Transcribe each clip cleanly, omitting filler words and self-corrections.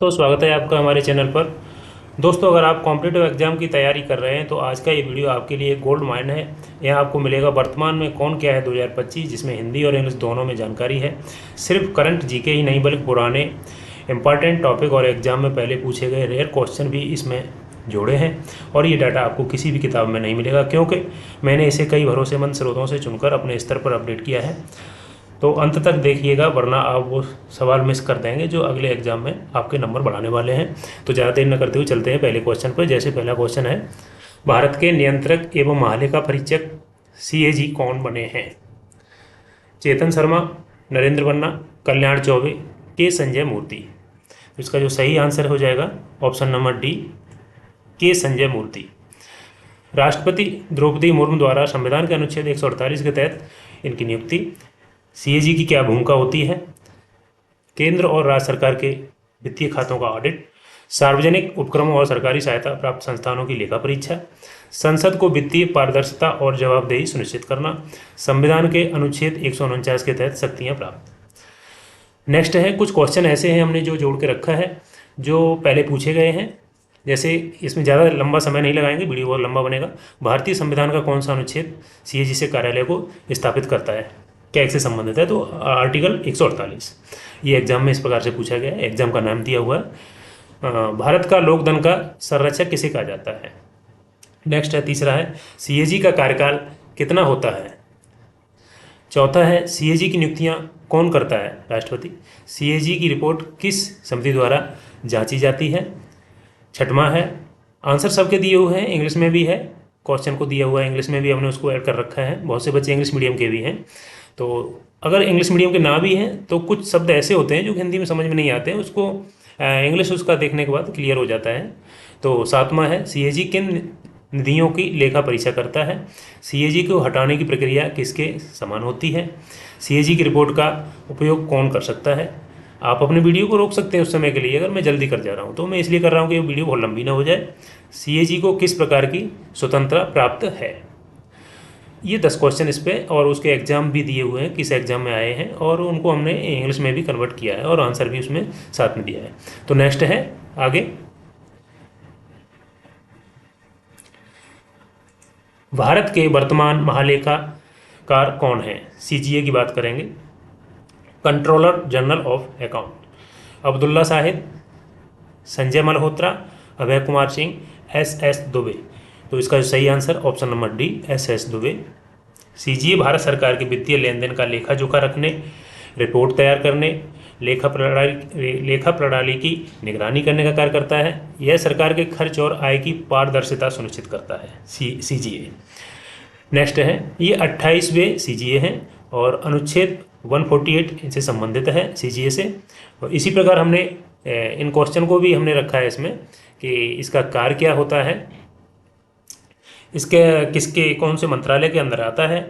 तो स्वागत है आपका हमारे चैनल पर। दोस्तों, अगर आप कॉम्पिटिटिव एग्जाम की तैयारी कर रहे हैं तो आज का ये वीडियो आपके लिए गोल्ड माइन है। यहाँ आपको मिलेगा वर्तमान में कौन क्या है 2025, जिसमें हिंदी और इंग्लिश दोनों में जानकारी है। सिर्फ करंट जीके ही नहीं बल्कि पुराने इंपॉर्टेंट टॉपिक और एग्जाम में पहले पूछे गए रेयर क्वेश्चन भी इसमें जोड़े हैं। और ये डाटा आपको किसी भी किताब में नहीं मिलेगा, क्योंकि मैंने इसे कई भरोसेमंद स्रोतों से चुनकर अपने स्तर पर अपडेट किया है। तो अंत तक देखिएगा, वरना आप वो सवाल मिस कर देंगे जो अगले एग्जाम में आपके नंबर बढ़ाने वाले हैं। तो ज़्यादा देर न करते हुए चलते हैं पहले क्वेश्चन पर। जैसे पहला क्वेश्चन है, भारत के नियंत्रक एवं महालेखा परीक्षक सीएजी कौन बने हैं? चेतन शर्मा, नरेंद्र बन्ना, कल्याण चौबे, के संजय मूर्ति। तो इसका जो सही आंसर हो जाएगा ऑप्शन नंबर डी, के संजय मूर्ति। राष्ट्रपति द्रौपदी मुर्मू द्वारा संविधान के अनुच्छेद 148 के तहत इनकी नियुक्ति। सीएजी की क्या भूमिका होती है? केंद्र और राज्य सरकार के वित्तीय खातों का ऑडिट, सार्वजनिक उपक्रमों और सरकारी सहायता प्राप्त संस्थानों की लेखा परीक्षा, संसद को वित्तीय पारदर्शिता और जवाबदेही सुनिश्चित करना, संविधान के अनुच्छेद 149 के तहत शक्तियां प्राप्त। नेक्स्ट है, कुछ क्वेश्चन ऐसे हैं हमने जो जोड़ के रखा है जो पहले पूछे गए हैं। जैसे इसमें ज़्यादा लंबा समय नहीं लगाएंगे, वीडियो बहुत लंबा बनेगा। भारतीय संविधान का कौन सा अनुच्छेद सीएजी से कार्यालय को स्थापित करता है, क्या एक से संबंधित है? तो आर्टिकल 148। ये एग्जाम में इस प्रकार से पूछा गया है। एग्जाम का नाम दिया हुआ है भारत का लोकधन का संरक्षक किसे कहा जाता है? नेक्स्ट है, तीसरा है, सीएजी का कार्यकाल कितना होता है? चौथा है, सीएजी की नियुक्तियां कौन करता है? राष्ट्रपति। सीएजी की रिपोर्ट किस समिति द्वारा जांची जाती है? छठवां है, आंसर सबके दिए हुए हैं, इंग्लिश में भी है, क्वेश्चन को दिया हुआ है इंग्लिश में भी, हमने उसको ऐड कर रखा है। बहुत से बच्चे इंग्लिश मीडियम के भी हैं, तो अगर इंग्लिश मीडियम के ना भी हैं तो कुछ शब्द ऐसे होते हैं जो हिंदी में समझ में नहीं आते हैं, उसको इंग्लिश उसका देखने के बाद क्लियर हो जाता है। तो सातवां है, सीएजी किन निधियों की लेखा परीक्षा करता है? सीएजी को हटाने की प्रक्रिया किसके समान होती है? सीएजी की रिपोर्ट का उपयोग कौन कर सकता है? आप अपने वीडियो को रोक सकते हैं उस समय के लिए, अगर मैं जल्दी कर जा रहा हूँ तो मैं इसलिए कर रहा हूँ कि वीडियो बहुत लंबी ना हो जाए। सीएजी को किस प्रकार की स्वतंत्रता प्राप्त है? ये 10 क्वेश्चन इस पे, और उसके एग्जाम भी दिए हुए हैं, किस एग्जाम में आए हैं, और उनको हमने इंग्लिश में भी कन्वर्ट किया है और आंसर भी उसमें साथ में दिया है। तो नेक्स्ट है आगे, भारत के वर्तमान महालेखाकार कौन है? सीजीए की बात करेंगे। Controller general of account Abdullah Sahib, Sanjay Malhotra, Abhay Kumar Singh, S Dubey. तो इसका जो सही answer option number D, S Dubey. CGA Bharat सरकार के वित्तीय लेन देन का लेखा जोखा रखने, रिपोर्ट तैयार करने, लेखा प्रणाली की निगरानी करने का कार्य करता है। यह सरकार के खर्च और आय की पारदर्शिता सुनिश्चित करता है, सीजीए। नेक्स्ट है, ये 28वें सीजीए हैं और अनुच्छेद 148 इनसे संबंधित है सीजीए से। और इसी प्रकार हमने इन क्वेश्चन को भी हमने रखा है इसमें कि इसका कार्य क्या होता है, इसके किसके कौन से मंत्रालय के अंदर आता है।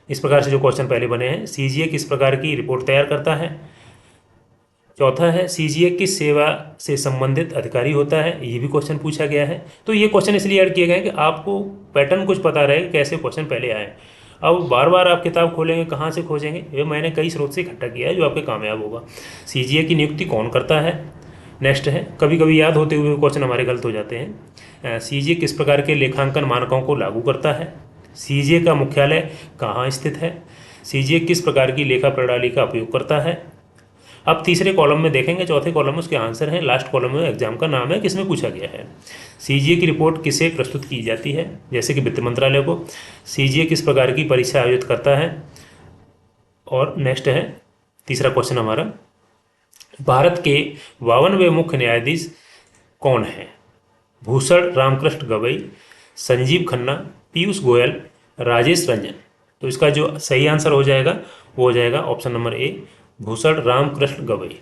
इस प्रकार से जो क्वेश्चन पहले बने हैं, सीजीए किस प्रकार की रिपोर्ट तैयार करता है। चौथा है, सीजीए किस सेवा से संबंधित अधिकारी होता है, ये भी क्वेश्चन पूछा गया है। तो ये क्वेश्चन इसलिए ऐड किए गए कि आपको पैटर्न कुछ पता रहे कैसे क्वेश्चन पहले आए। अब बार बार आप किताब खोलेंगे, कहाँ से खोजेंगे? ये मैंने कई स्रोत से इकट्ठा किया है जो आपके कामयाब होगा। सीजीए की नियुक्ति कौन करता है? नेक्स्ट है, कभी कभी याद होते हुए क्वेश्चन हमारे गलत हो जाते हैं। सीजीए किस प्रकार के लेखांकन मानकों को लागू करता है? सीजीए का मुख्यालय कहाँ स्थित है? सीजीए किस प्रकार की लेखा प्रणाली का उपयोग करता है? अब तीसरे कॉलम में देखेंगे, चौथे कॉलम में उसके आंसर हैं, लास्ट कॉलम में एग्जाम का नाम है, किसमें पूछा गया है। सीजीए की रिपोर्ट किसे प्रस्तुत की जाती है? जैसे कि वित्त मंत्रालय को। सीजीए किस प्रकार की परीक्षा आयोजित करता है? और नेक्स्ट है तीसरा क्वेश्चन हमारा, भारत के 52वें मुख्य न्यायाधीश कौन है? भूषण रामकृष्ण गवई, संजीव खन्ना, पीयूष गोयल, राजेश रंजन। तो इसका जो सही आंसर हो जाएगा वो हो जाएगा option number A, Bhushan Ramakrishna Gavai.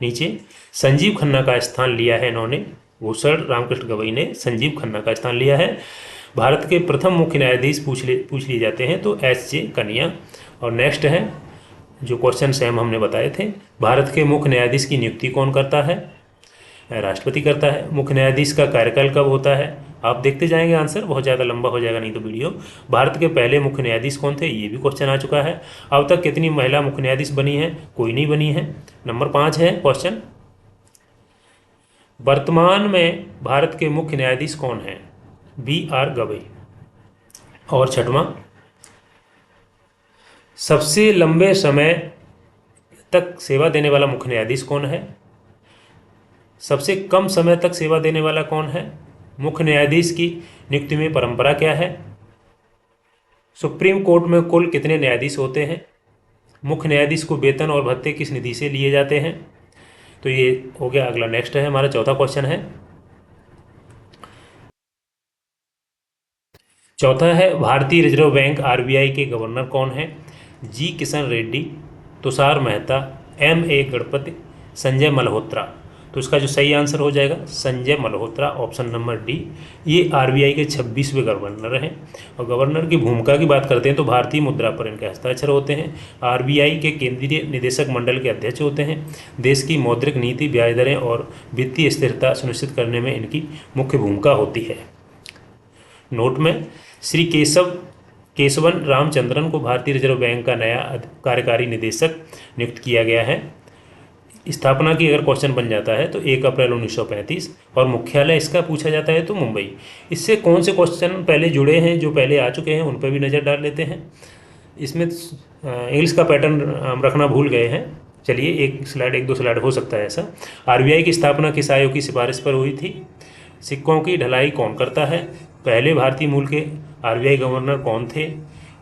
नीचे संजीव खन्ना का स्थान लिया है इन्होंने, भूषण रामकृष्ण गवई ने संजीव खन्ना का स्थान लिया है। भारत के प्रथम मुख्य न्यायाधीश पूछ लिए जाते हैं तो एस.जे. कनिया। और नेक्स्ट है जो क्वेश्चन सेम हमने बताए थे, भारत के मुख्य न्यायाधीश की नियुक्ति कौन करता है? राष्ट्रपति करता है। मुख्य न्यायाधीश का कार्यकाल कब होता है? आप देखते जाएंगे, आंसर बहुत ज़्यादा लंबा हो जाएगा नहीं तो वीडियो। भारत के पहले मुख्य न्यायाधीश कौन थे, ये भी क्वेश्चन आ चुका है। अब तक कितनी महिला मुख्य न्यायाधीश बनी है? कोई नहीं बनी है। नंबर 5 है क्वेश्चन, वर्तमान में भारत के मुख्य न्यायाधीश कौन हैं? B.R. गवई। और छठवां, सबसे लंबे समय तक सेवा देने वाला मुख्य न्यायाधीश कौन है? सबसे कम समय तक सेवा देने वाला कौन है? मुख्य न्यायाधीश की नियुक्ति में परंपरा क्या है? सुप्रीम कोर्ट में कुल कितने न्यायाधीश होते हैं? मुख्य न्यायाधीश को वेतन और भत्ते किस निधि से लिए जाते हैं? तो ये हो गया। अगला नेक्स्ट है हमारा चौथा क्वेश्चन है। चौथा है, भारतीय रिजर्व बैंक आरबीआई के गवर्नर कौन है? जी किशन रेड्डी, तुषार मेहता, M.A. गणपति, संजय मल्होत्रा। तो इसका जो सही आंसर हो जाएगा Sanjay Malhotra, option number D. ये आरबीआई के 26वें गवर्नर हैं। और गवर्नर की भूमिका की बात करते हैं तो भारतीय मुद्रा पर इनके हस्ताक्षर होते हैं। आरबीआई के केंद्रीय निदेशक मंडल के अध्यक्ष होते हैं। देश की मौद्रिक नीति, ब्याज दरें और वित्तीय स्थिरता सुनिश्चित करने में इनकी मुख्य भूमिका होती है। नोट में, श्री केशवन रामचंद्रन को भारतीय रिजर्व बैंक का नया कार्यकारी निदेशक नियुक्त किया गया है। स्थापना की अगर क्वेश्चन बन जाता है तो 1 अप्रैल 1935, और मुख्यालय इसका पूछा जाता है तो मुंबई। इससे कौन से क्वेश्चन पहले जुड़े हैं, जो पहले आ चुके हैं, उन पर भी नज़र डाल लेते हैं। इसमें इंग्लिश का पैटर्न रखना भूल गए हैं। चलिए एक दो स्लाइड हो सकता है ऐसा। आरबीआई की स्थापना किस आयोग की सिफारिश पर हुई थी? सिक्कों की ढलाई कौन करता है? पहले भारतीय मूल के आरबीआई गवर्नर कौन थे?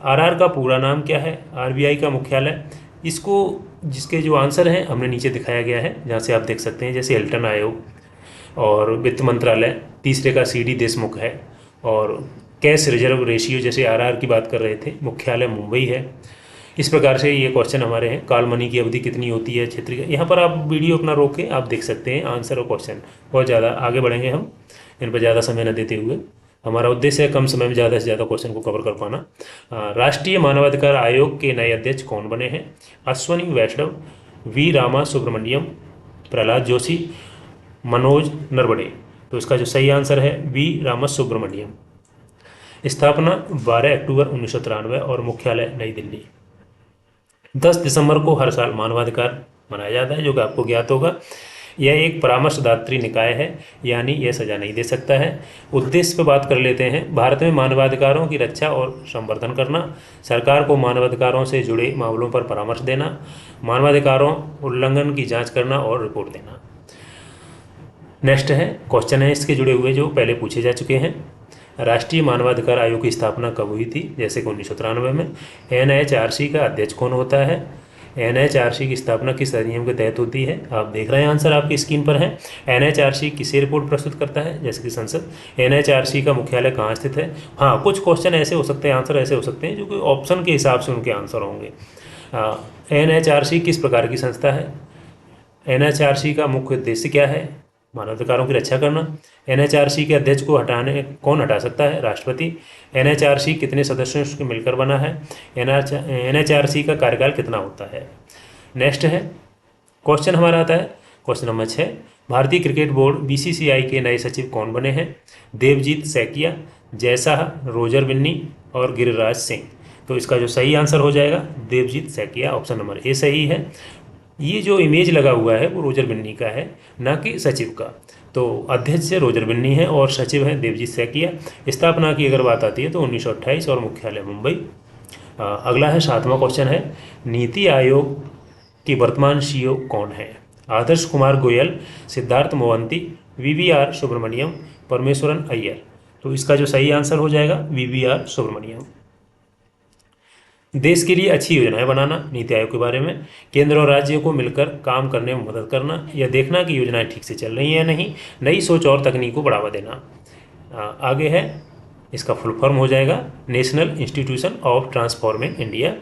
आरआर का पूरा नाम क्या है? आरबीआई का मुख्यालय। इसको जिसके जो आंसर हैं हमने नीचे दिखाया गया है, जहाँ से आप देख सकते हैं, जैसे हिल्टन आयोग और वित्त मंत्रालय। तीसरे का सीडी देशमुख है। और कैश रिजर्व रेशियो, जैसे आरआर की बात कर रहे थे, मुख्यालय मुंबई है। इस प्रकार से ये क्वेश्चन हमारे हैं। काल मनी की अवधि कितनी होती है? क्षेत्रीय। यहाँ पर आप वीडियो अपना रोक के आप देख सकते हैं आंसर और क्वेश्चन। बहुत ज़्यादा आगे बढ़ेंगे हम, इन पर ज़्यादा समय न देते हुए। हमारा उद्देश्य है कम समय में ज़्यादा से ज़्यादा क्वेश्चन को कवर कर पाना। राष्ट्रीय मानवाधिकार आयोग के नए अध्यक्ष कौन बने हैं? अश्वनी वैष्णव, वी रामा सुब्रमण्यम, प्रहलाद जोशी, मनोज नरवणे। तो इसका जो सही आंसर है वी रामा सुब्रमण्यम। स्थापना 12 अक्टूबर 1993 और मुख्यालय नई दिल्ली। 10 दिसंबर को हर साल मानवाधिकार मनाया जाता है, जो कि आपको ज्ञात होगा। यह एक परामर्शदात्री निकाय है, यानी यह सजा नहीं दे सकता है। उद्देश्य पर बात कर लेते हैं। भारत में मानवाधिकारों की रक्षा और संवर्धन करना, सरकार को मानवाधिकारों से जुड़े मामलों पर परामर्श देना, मानवाधिकारों उल्लंघन की जांच करना और रिपोर्ट देना। नेक्स्ट है क्वेश्चन है इसके जुड़े हुए जो पहले पूछे जा चुके हैं। राष्ट्रीय मानवाधिकार आयोग की स्थापना कब हुई थी? जैसे कि 1993 में। एनएचआरसी का अध्यक्ष कौन होता है? एनएचआरसी की स्थापना किस अधिनियम के तहत होती है? आप देख रहे हैं आंसर आपकी स्क्रीन पर है। एनएचआरसी किसे रिपोर्ट प्रस्तुत करता है? जैसे कि संसद। एनएचआरसी का मुख्यालय कहाँ स्थित है? हाँ, कुछ क्वेश्चन ऐसे हो सकते हैं, आंसर ऐसे हो सकते हैं जो कि ऑप्शन के हिसाब से उनके आंसर होंगे। एनएचआरसी किस प्रकार की संस्था है? एनएचआरसी का मुख्य उद्देश्य क्या है? मानवाधिकारों की रक्षा करना। एनएचआरसी के अध्यक्ष को कौन हटा सकता है? राष्ट्रपति। एनएचआरसी कितने सदस्यों से मिलकर बना है? एनएचआरसी का कार्यकाल कितना होता है? नेक्स्ट है क्वेश्चन हमारा आता है क्वेश्चन नंबर 6। भारतीय क्रिकेट बोर्ड बीसीसीआई के नए सचिव कौन बने हैं? देवजीत सैकिया, जयशाह, रोजर बिन्नी और गिरिराज सिंह। तो इसका जो सही आंसर हो जाएगा Devajit Saikia, option number A सही है। ये जो इमेज लगा हुआ है वो रोजर बिन्नी का है, ना कि सचिव का। तो अध्यक्ष रोजर बिन्नी है और सचिव है देवजीत सैकिया। स्थापना की अगर बात आती है तो 1928 और मुख्यालय मुंबई। अगला है 7वां क्वेश्चन है, नीति आयोग की वर्तमान सीईओ कौन है? आदर्श कुमार गोयल, सिद्धार्थ मोहंती, वीवीआर सुब्रमण्यम, परमेश्वरन अय्यर। तो इसका जो सही आंसर हो जाएगा वीवीआर सुब्रमण्यम। देश के लिए अच्छी योजनाएं बनाना, नीति आयोग के बारे में। केंद्र और राज्यों को मिलकर काम करने में मदद करना, यह देखना कि योजनाएं ठीक से चल रही हैं या नहीं। नई सोच और तकनीक को बढ़ावा देना। आगे है इसका फुल फॉर्म हो जाएगा national institution of transforming India.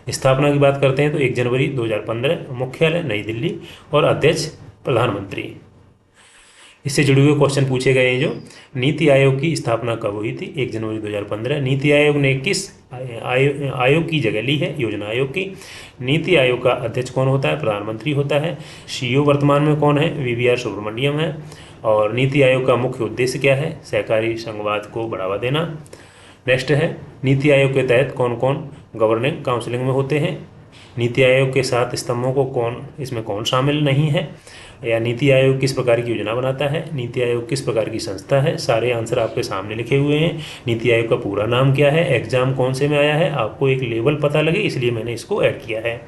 स्थापना की बात करते हैं तो 1 जनवरी 2015, मुख्यालय नई दिल्ली और अध्यक्ष प्रधानमंत्री। इससे जुड़े हुए क्वेश्चन पूछे गए हैं। जो नीति आयोग की स्थापना कब हुई थी? 1 जनवरी 2015। नीति आयोग ने किस आयोग की जगह ली है? योजना आयोग की। नीति आयोग का अध्यक्ष कौन होता है? प्रधानमंत्री होता है। सीईओ वर्तमान में कौन है? वीवीआर सुब्रमण्यम है। और नीति आयोग का मुख्य उद्देश्य क्या है? सहकारी संघवाद को बढ़ावा देना। नेक्स्ट है नीति आयोग के तहत कौन कौन गवर्निंग काउंसिलिंग में होते हैं? नीति आयोग के 7 स्तंभों को इसमें कौन शामिल नहीं है? या नीति आयोग किस प्रकार की योजना बनाता है, नीति आयोग किस प्रकार की संस्था है। सारे आंसर आपके सामने लिखे हुए हैं। नीति आयोग का पूरा नाम क्या है, एग्जाम कौन से में आया है, आपको एक लेवल पता लगे इसलिए मैंने इसको ऐड किया है।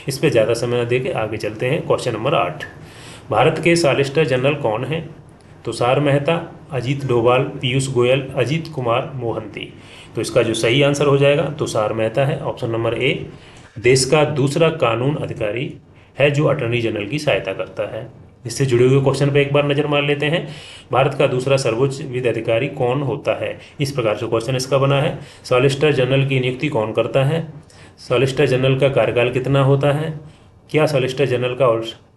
इस पर ज़्यादा समय न देके आगे चलते हैं। क्वेश्चन नंबर 8, भारत के सॉलिसिटर जनरल कौन है। तुषार मेहता, अजीत डोभाल, पीयूष गोयल, अजीत कुमार मोहंती। तो इसका जो सही आंसर हो जाएगा तुषार मेहता है, ऑप्शन नंबर ए। देश का दूसरा कानून अधिकारी है जो अटॉर्नी जनरल की सहायता करता है। इससे जुड़े हुए क्वेश्चन पे एक बार नजर मार लेते हैं। भारत का दूसरा सर्वोच्च विधि अधिकारी कौन होता है, इस प्रकार से क्वेश्चन इसका बना है। सॉलिसिटर जनरल की नियुक्ति कौन करता है, सॉलिसिटर जनरल का कार्यकाल कितना होता है, क्या सॉलिसिटर जनरल का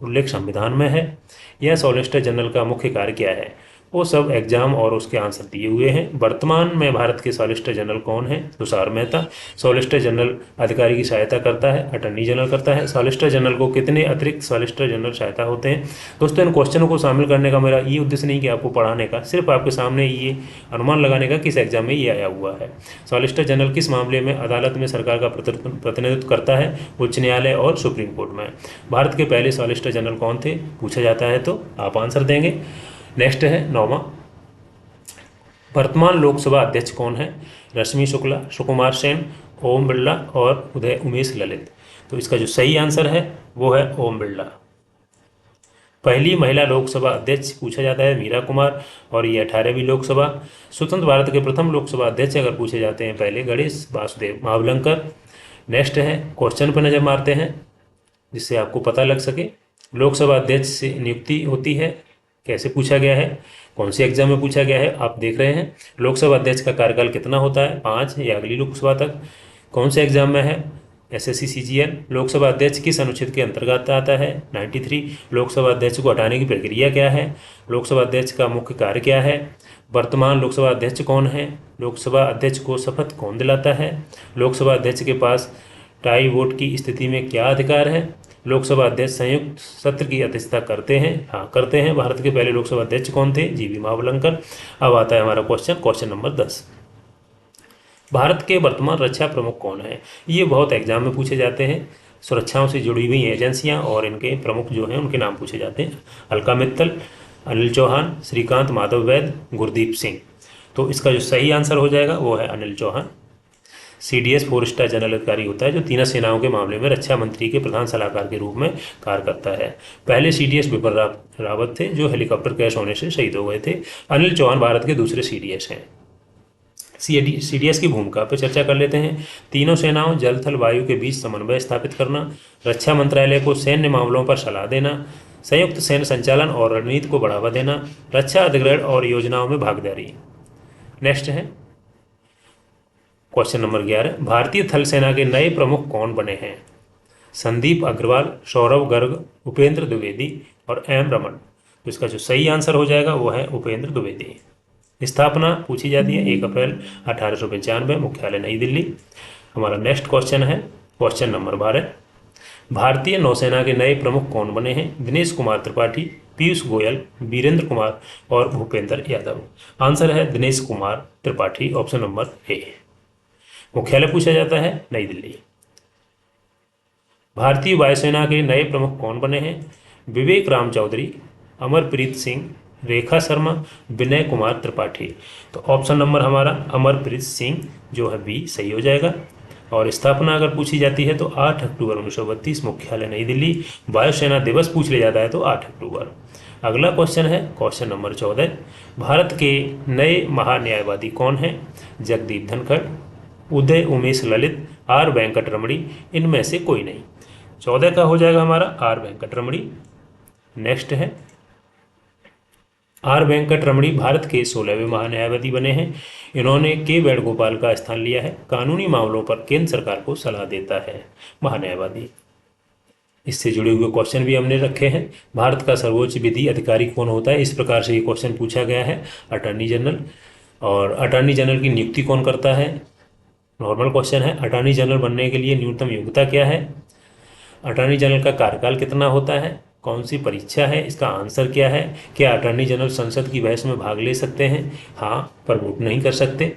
उल्लेख संविधान में है, या सॉलिसिटर जनरल का मुख्य कार्य क्या है, वो सब एग्जाम और उसके आंसर दिए हुए हैं। वर्तमान में भारत के सॉलिसिटर जनरल कौन है, तुषार मेहता। सॉलिसिटर जनरल अधिकारी की सहायता करता है, अटॉर्नी जनरल करता है। सॉलिसिटर जनरल को कितने अतिरिक्त सॉलिसिटर जनरल सहायता होते हैं। दोस्तों, इन क्वेश्चनों को शामिल करने का मेरा ये उद्देश्य नहीं कि आपको पढ़ाने का, सिर्फ आपके सामने ये अनुमान लगाने का किस एग्जाम में ये आया हुआ है। सॉलिसिटर जनरल किस मामले में अदालत में सरकार का प्रतिनिधित्व करता है, उच्च न्यायालय और सुप्रीम कोर्ट में। भारत के पहले सॉलिसिटर जनरल कौन थे, पूछा जाता है तो आप आंसर देंगे। नेक्स्ट है 9वां, वर्तमान लोकसभा अध्यक्ष कौन है। रश्मि शुक्ला, सुकुमार सेन, ओम बिरला और उमेश ललित। तो इसका जो सही आंसर है वो है ओम बिरला। पहली महिला लोकसभा अध्यक्ष पूछा जाता है मीरा कुमार, और ये 18वीं लोकसभा। स्वतंत्र भारत के प्रथम लोकसभा अध्यक्ष अगर पूछे जाते हैं पहले गणेश वासुदेव मावलंकर। नेक्स्ट है क्वेश्चन पर नजर मारते हैं जिससे आपको पता लग सके। लोकसभा अध्यक्ष से नियुक्ति होती है, कैसे पूछा गया है, कौन से एग्जाम में पूछा गया है, आप देख रहे हैं। लोकसभा अध्यक्ष का कार्यकाल कितना होता है, 5 या अगली लोकसभा तक। कौन से एग्जाम में है, एसएससी सीजीएल। लोकसभा अध्यक्ष किस अनुच्छेद के अंतर्गत आता है, 93। लोकसभा अध्यक्ष को हटाने की प्रक्रिया क्या है, लोकसभा अध्यक्ष का मुख्य कार्य क्या है, वर्तमान लोकसभा अध्यक्ष कौन है, लोकसभा अध्यक्ष को शपथ कौन दिलाता है, लोकसभा अध्यक्ष के पास टाई वोट की स्थिति में क्या अधिकार है, लोकसभा अध्यक्ष संयुक्त सत्र की अध्यक्षता करते हैं, हाँ करते हैं। भारत के पहले लोकसभा अध्यक्ष कौन थे, जीवी मावलंकर। अब आता है हमारा क्वेश्चन नंबर 10, भारत के वर्तमान रक्षा प्रमुख कौन है। ये बहुत एग्जाम में पूछे जाते हैं। सुरक्षाओं से जुड़ी हुई एजेंसियां और इनके प्रमुख जो हैं उनके नाम पूछे जाते हैं। अलका मित्तल, अनिल चौहान, श्रीकांत माधव वैद, गुरदीप सिंह। तो इसका जो सही आंसर हो जाएगा वो है Anil Chauhan. CDS 4 star general अधिकारी होता है जो तीनों सेनाओं के मामले में रक्षा मंत्री के प्रधान सलाहकार के रूप में कार्य करता है। पहले सीडीएस बिपिन रावत थे जो हेलीकॉप्टर क्रैश होने से शहीद हो गए थे। अनिल चौहान भारत के दूसरे सीडीएस हैं। सीडीएस की भूमिका पर चर्चा कर लेते हैं। तीनों सेनाओं जल थल वायु के बीच समन्वय स्थापित करना, रक्षा मंत्रालय को सैन्य मामलों पर सलाह देना, संयुक्त सैन्य संचालन और रणनीति को बढ़ावा देना, रक्षा अधिग्रहण और योजनाओं में भागीदारी। नेक्स्ट है क्वेश्चन नंबर 11, भारतीय थल सेना के नए प्रमुख कौन बने हैं। संदीप अग्रवाल, सौरभ गर्ग, उपेंद्र द्विवेदी और एम रमन। तो इसका जो सही आंसर हो जाएगा वो है उपेंद्र द्विवेदी। स्थापना पूछी जाती है 1 अप्रैल 1895, मुख्यालय नई दिल्ली। हमारा नेक्स्ट क्वेश्चन है क्वेश्चन नंबर 12, भारतीय नौसेना के नए प्रमुख कौन बने हैं। दिनेश कुमार त्रिपाठी, पीयूष गोयल, वीरेंद्र कुमार और भूपेंद्र यादव। आंसर है दिनेश कुमार त्रिपाठी, ऑप्शन नंबर ए। मुख्यालय पूछा जाता है नई दिल्ली। भारतीय वायुसेना के नए प्रमुख कौन बने हैं। विवेक राम चौधरी, अमरप्रीत सिंह, रेखा शर्मा, विनय कुमार त्रिपाठी। तो ऑप्शन नंबर हमारा अमरप्रीत सिंह जो है बी सही हो जाएगा। और स्थापना अगर पूछी जाती है तो 8 अक्टूबर 1932, मुख्यालय नई दिल्ली। वायुसेना दिवस पूछ लिया जाता है तो 8 अक्टूबर। अगला क्वेश्चन है क्वेश्चन नंबर 14, भारत के नए महान्यायवादी कौन हैं। जगदीप धनखड़, उदय उमेश ललित, आर वेंकट रमणी, इनमें से कोई नहीं। 14 का हो जाएगा हमारा आर वेंकट रमणी। नेक्स्ट है आर वेंकट रमणी भारत के 16वें महान्यायवादी बने हैं। इन्होंने के वेणुगोपाल का स्थान लिया है। कानूनी मामलों पर केंद्र सरकार को सलाह देता है महान्यायवादी। इससे जुड़े हुए क्वेश्चन भी हमने रखे हैं। भारत का सर्वोच्च विधि अधिकारी कौन होता है, इस प्रकार से ये क्वेश्चन पूछा गया है। Attorney general. और अटॉर्नी जनरल की नियुक्ति कौन करता है, नॉर्मल क्वेश्चन है। अटॉर्नी जनरल बनने के लिए न्यूनतम योग्यता क्या है, अटॉर्नी जनरल का कार्यकाल कितना होता है, कौन सी परीक्षा है, इसका आंसर क्या है, क्या अटॉर्नी जनरल संसद की बहस में भाग ले सकते हैं, हाँ पर वोट नहीं कर सकते।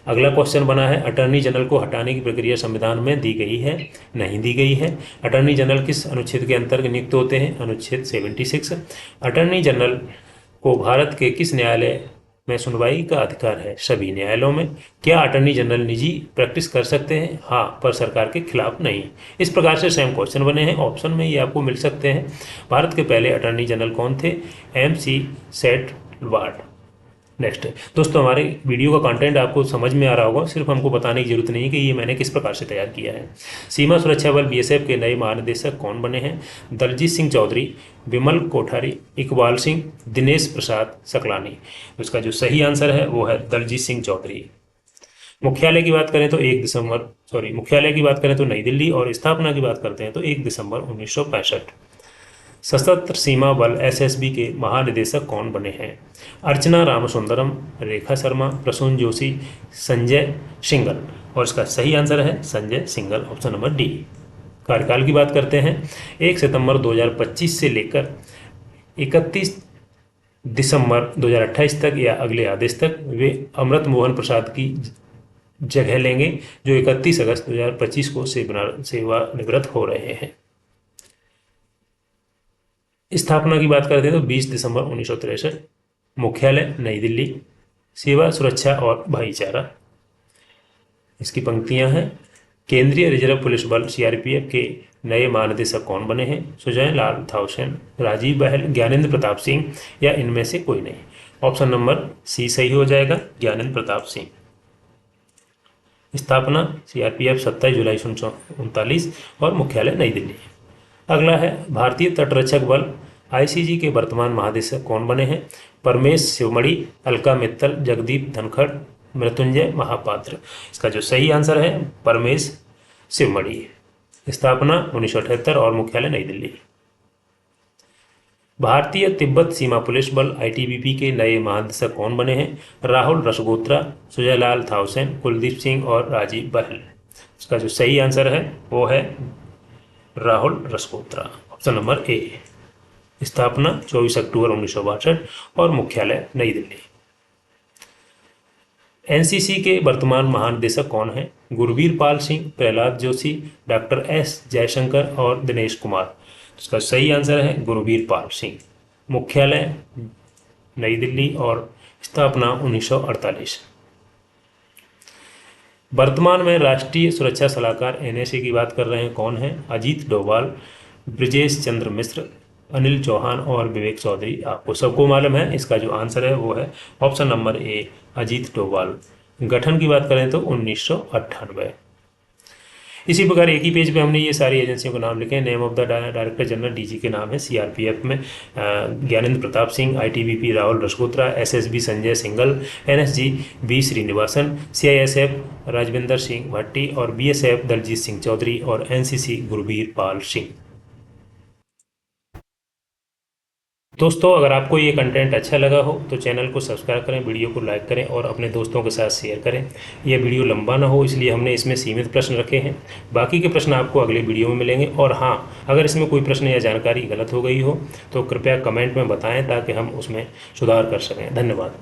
अगला क्वेश्चन बना है, अटॉर्नी जनरल को हटाने की प्रक्रिया संविधान में दी गई है? नहीं दी गई है। अटॉर्नी जनरल किस अनुच्छेद के अंतर्गत नियुक्त होते हैं? अनुच्छेद 76। अटॉर्नी जनरल को भारत के किस न्यायालय में सुनवाई का अधिकार है? सभी न्यायालयों में। क्या अटॉर्नी जनरल निजी प्रैक्टिस कर सकते हैं? हाँ, पर सरकार के खिलाफ नहीं। इस प्रकार से सेम क्वेश्चन बने हैं, ऑप्शन में ये आपको मिल सकते हैं। भारत के पहले अटॉर्नी जनरल कौन थे? MC सेटलवार्ड। नेक्स्ट दोस्तों, हमारे वीडियो का कंटेंट आपको समझ में आ रहा होगा, सिर्फ हमको बताने की जरूरत नहीं है कि ये मैंने किस प्रकार से तैयार किया है। सीमा सुरक्षा बल BSF के नए महानिदेशक कौन बने हैं? दलजीत सिंह चौधरी, विमल कोठारी, इकबाल सिंह, दिनेश प्रसाद सकलानी। उसका जो सही आंसर है वो है दलजीत सिंह चौधरी। मुख्यालय की बात करें तो नई दिल्ली, और स्थापना की बात करते हैं तो 1 दिसंबर 1965। सशस्त्र सीमा बल SSB के महानिदेशक कौन बने हैं? अर्चना रामसुंदरम, रेखा शर्मा, प्रसून जोशी, संजय सिंघल। और इसका सही आंसर है Sanjay Singhal, option number D. कार्यकाल की बात करते हैं, 1 सितंबर 2025 से लेकर 31 दिसंबर 2028 तक या अगले आदेश तक वे अमृत मोहन प्रसाद की जगह लेंगे, जो 31 अगस्त 2025 को सेवानिवृत्त हो रहे हैं। स्थापना की बात करते हैं तो 20 दिसंबर 1963। मुख्यालय नई दिल्ली। सेवा, सुरक्षा और भाईचारा। इसकी पंक्तियां हैं, केंद्रीय रिजर्व पुलिस बल CRPF के नए महानिदेशक कौन बने हैं? सुजय लाल थाउसेन, राजीव बहल, ज्ञानेंद्र प्रताप सिंह, या इनमें से कोई नहीं। ऑप्शन नंबर C सही हो जाएगा, ज्ञानेंद्र प्रताप सिंह। स्थापना CRPF 27 जुलाई 1939 और मुख्यालय नई दिल्ली। अगला है, भारतीय तटरक्षक बल ICG के वर्तमान महानिदेशक कौन बने हैं? परमेश शिवमणि, अलका मित्तल, जगदीप धनखड़, मृत्युंजय महापात्र। इसका जो सही आंसर है परमेश शिवमणि। स्थापना 1978 और मुख्यालय नई दिल्ली। भारतीय तिब्बत सीमा पुलिस बल ITBP के नए महानिदेशक कौन बने हैं? राहुल रसगोत्रा, सुजयलाल थाउसेन, कुलदीप सिंह और राजीव बहल। इसका जो सही आंसर है वो है Rahul Rasgotra, option number A। स्थापना 24 अक्टूबर 1962 और मुख्यालय नई दिल्ली। NCC के वर्तमान महानिदेशक कौन हैं? गुरवीर पाल सिंह, प्रहलाद जोशी, डॉक्टर S जयशंकर और दिनेश कुमार। इसका सही आंसर है गुरवीर पाल सिंह। मुख्यालय नई दिल्ली और स्थापना 1948। वर्तमान में राष्ट्रीय सुरक्षा सलाहकार NSA की बात कर रहे हैं, कौन है? अजीत डोभाल, ब्रिजेश चंद्र मिश्र, अनिल चौहान और विवेक चौधरी। आपको सबको मालूम है, इसका जो आंसर है वो है option number A, Ajit Doval. गठन की बात करें तो 1998। इसी प्रकार एक ही पेज पे हमने ये सारी एजेंसियों के नाम लिखे हैं। Name of the director general DG के नाम है। CRPF में Gyanendra Pratap Singh, ITBP Rahul Rasgotra, SSB Sanjay Singhal, NSG V Srinivasan, CISF Rajvinder Singh भट्टी और BSF दलजीत सिंह चौधरी और NCC गुरवीर पाल सिंह। दोस्तों, अगर आपको ये कंटेंट अच्छा लगा हो तो चैनल को सब्सक्राइब करें, वीडियो को लाइक करें और अपने दोस्तों के साथ शेयर करें। यह वीडियो लंबा ना हो इसलिए हमने इसमें सीमित प्रश्न रखे हैं। बाकी के प्रश्न आपको अगले वीडियो में मिलेंगे। और हाँ, अगर इसमें कोई प्रश्न या जानकारी गलत हो गई हो तो कृपया कमेंट में बताएं ताकि हम उसमें सुधार कर सकें। धन्यवाद।